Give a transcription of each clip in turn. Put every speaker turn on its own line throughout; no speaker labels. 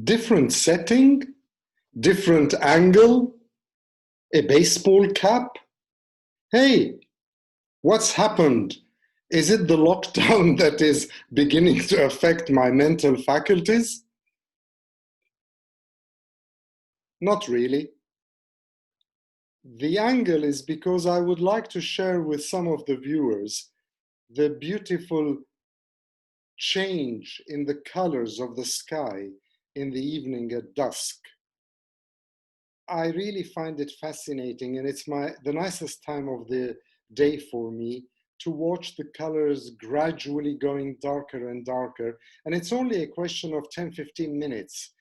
Different setting, different angle, a baseball cap. Hey, what's happened? Is it the lockdown that is beginning to affect my mental faculties? Not really. The angle is because I would like to share with some of the viewers the beautiful change in the colors of the sky in the evening at dusk. I really find it fascinating, and it's the nicest time of the day for me to watch the colors gradually going darker and darker. And it's only a question of 10-15 minutes,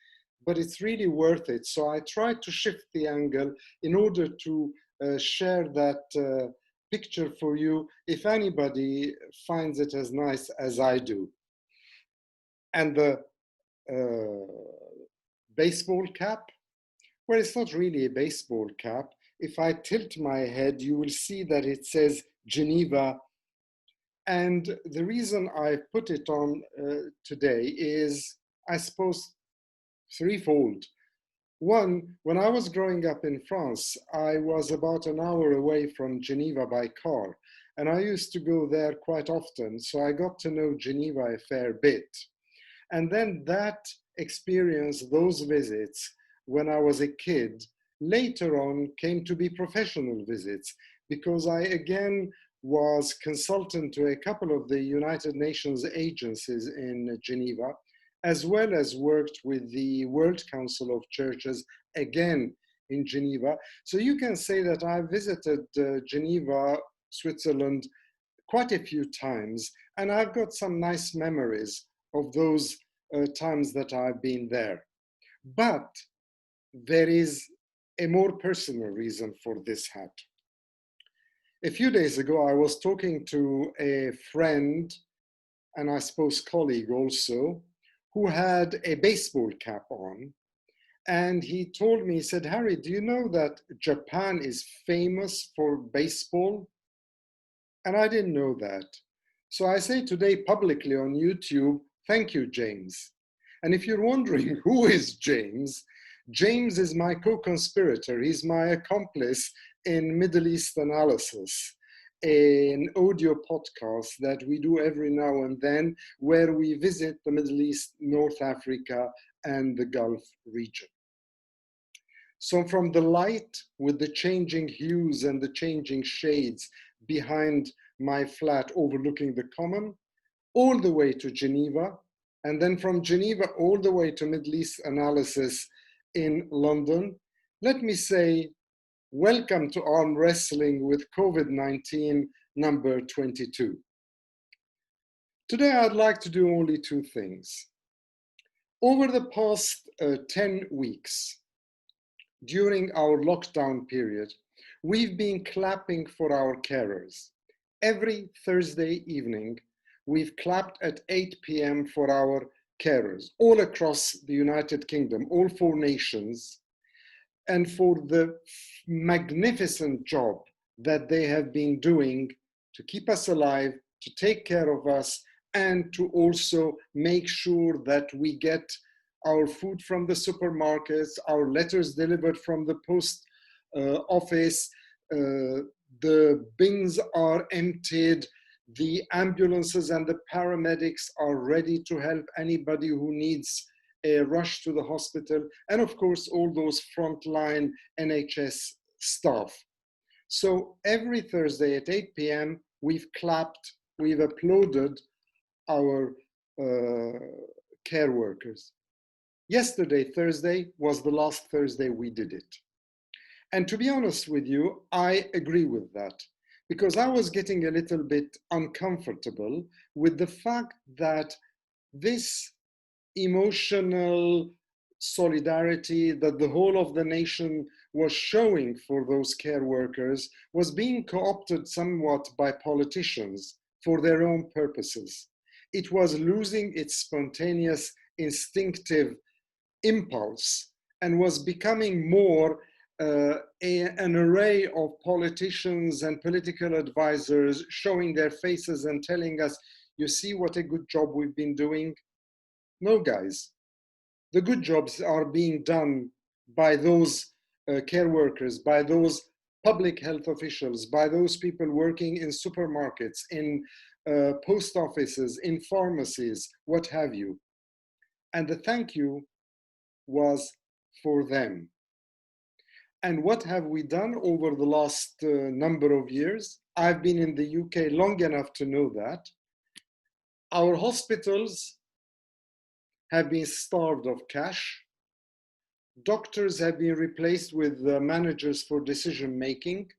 but it's really worth it. So I tried to shift the angle in order to share that picture for you if anybody finds it as nice as I do. And the baseball cap, well, it's not really a baseball cap. If I tilt my head, you will see that it says Geneva. And the reason I put it on today is, I suppose, threefold. One, when I was growing up in France, I was about an hour away from Geneva by car, and I used to go there quite often, so I got to know Geneva a fair bit. And then that experience, those visits, when I was a kid, later on came to be professional visits, because I again was consultant to a couple of the United Nations agencies in Geneva, as well as worked with the World Council of Churches, again in Geneva. So you can say that I visited Geneva, Switzerland, quite a few times, and I've got some nice memories of those times that I've been there. But there is a more personal reason for this hat. A few days ago, I was talking to a friend, and I suppose colleague also, who had a baseball cap on. And he told me, he said, Harry, do you know that Japan is famous for baseball? And I didn't know that. So I say today publicly on YouTube, thank you, James. And if you're wondering who is James, James is my co-conspirator. He's my accomplice in Middle East Analysis, an audio podcast that we do every now and then, where we visit the Middle East, North Africa, and the Gulf region. So from the light with the changing hues and the changing shades behind my flat overlooking the common, all the way to Geneva, and then from Geneva all the way to Middle East Analysis in London, let me say, welcome to Arm Wrestling with COVID-19 number 22. Today I'd like to do only two things. Over the past 10 weeks, during our lockdown period, we've been clapping for our carers. Every Thursday evening, we've clapped at 8 p.m. for our carers all across the United Kingdom, all 4 nations, and for the magnificent job that they have been doing to keep us alive, to take care of us, and to also make sure that we get our food from the supermarkets, our letters delivered from the post office, the bins are emptied, the ambulances and the paramedics are ready to help anybody who needs a rush to the hospital, and of course, all those frontline NHS staff. So every Thursday at 8 p.m., we've clapped, we've applauded our care workers. Yesterday, Thursday, was the last Thursday we did it. And to be honest with you, I agree with that, because I was getting a little bit uncomfortable with the fact that this emotional solidarity that the whole of the nation was showing for those care workers was being co-opted somewhat by politicians for their own purposes. It was losing its spontaneous, instinctive impulse and was becoming more an array of politicians and political advisors showing their faces and telling us, you see what a good job we've been doing? No, guys, The good jobs are being done by those care workers, by those public health officials, by those people working in supermarkets, in post offices, in pharmacies, what have you. And the thank you was for them. And what have we done over the last number of years? I've been in the UK long enough to know that. Our hospitals have been starved of cash. Doctors have been replaced with managers for decision making.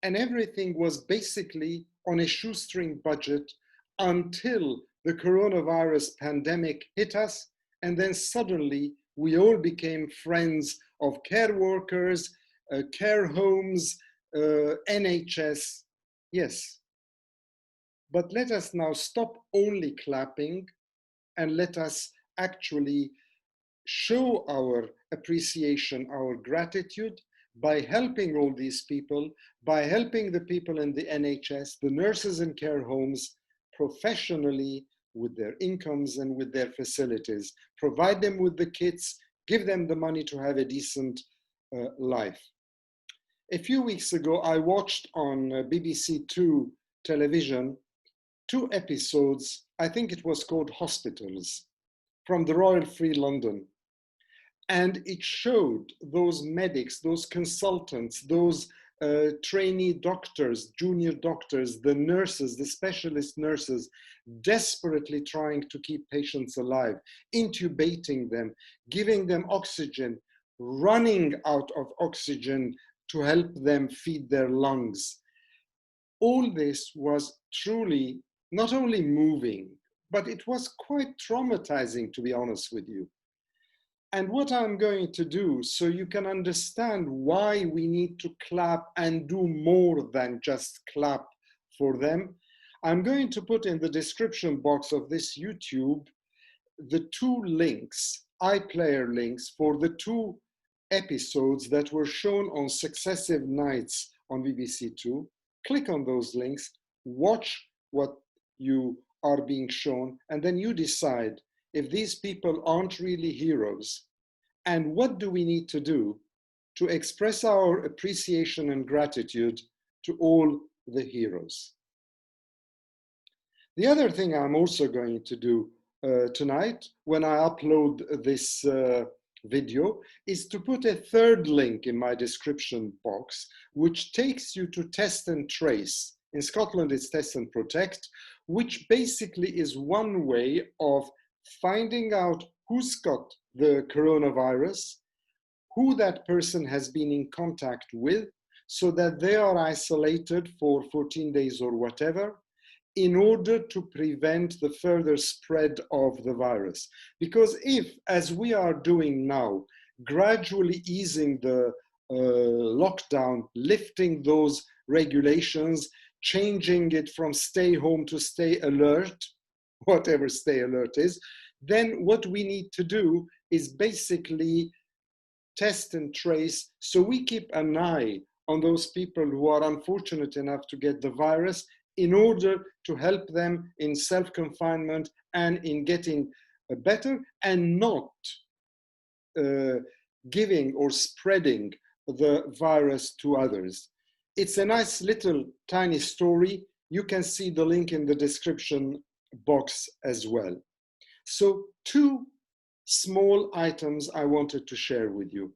And everything was basically on a shoestring budget until the coronavirus pandemic hit us. And then suddenly we all became friends of care workers, care homes, NHS. Yes. But let us now stop only clapping and let us actually show our appreciation, our gratitude by helping all these people, by helping the people in the NHS, the nurses in care homes, professionally with their incomes and with their facilities, provide them with the kits, give them the money to have a decent life. A few weeks ago, I watched on BBC Two television 2 episodes, I think it was called Hospitals, from the Royal Free London. And it showed those medics, those consultants, those trainee doctors, junior doctors, the nurses, the specialist nurses, desperately trying to keep patients alive, intubating them, giving them oxygen, running out of oxygen to help them feed their lungs. All this was truly not only moving, but it was quite traumatizing, to be honest with you. And what I'm going to do, so you can understand why we need to clap and do more than just clap for them, I'm going to put in the description box of this YouTube the 2 links, iPlayer links, for the 2 episodes that were shown on successive nights on BBC Two. Click on those links, watch what you are being shown, and then you decide if these people aren't really heroes, and what do we need to do to express our appreciation and gratitude to all the heroes. The other thing I'm also going to do tonight when I upload this video is to put a 3rd link in my description box, which takes you to Test and Trace. In Scotland, it's Test and Protect, which basically is one way of finding out who's got the coronavirus, who that person has been in contact with, so that they are isolated for 14 days or whatever, in order to prevent the further spread of the virus. Because if, as we are doing now, gradually easing the lockdown, lifting those regulations, changing it from stay home to stay alert, whatever stay alert is, then what we need to do is basically test and trace, so we keep an eye on those people who are unfortunate enough to get the virus in order to help them in self-confinement and in getting better, and not giving or spreading the virus to others. It's a nice little tiny story. You can see the link in the description box as well. So 2 small items I wanted to share with you.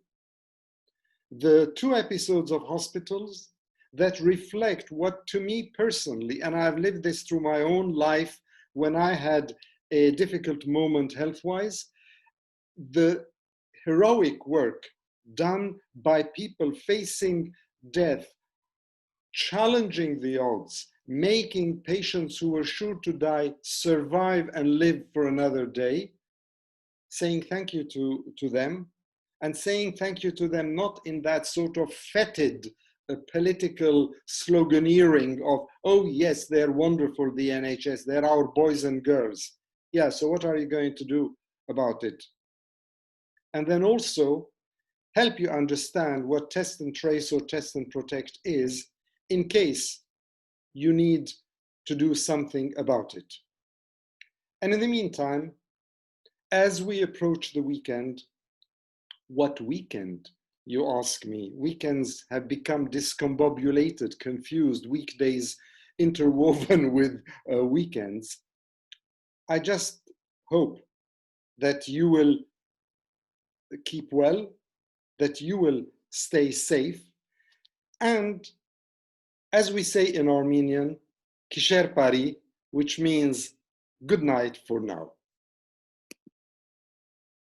The 2 episodes of Hospitals that reflect what, to me personally, and I've lived this through my own life when I had a difficult moment health-wise, the heroic work done by people facing death, challenging the odds, making patients who were sure to die survive and live for another day, saying thank you to them, and saying thank you to them not in that sort of fetid political sloganeering of, oh yes, they're wonderful, the NHS, they're our boys and girls. Yeah, so what are you going to do about it? And then also help you understand what Test and Trace or Test and Protect is, in case you need to do something about it. And in the meantime, as we approach the weekend, what weekend, you ask me? Weekends have become discombobulated, confused, weekdays interwoven with weekends. I just hope that you will keep well, that you will stay safe, and as we say in Armenian, Kisher Pari, which means good night for now.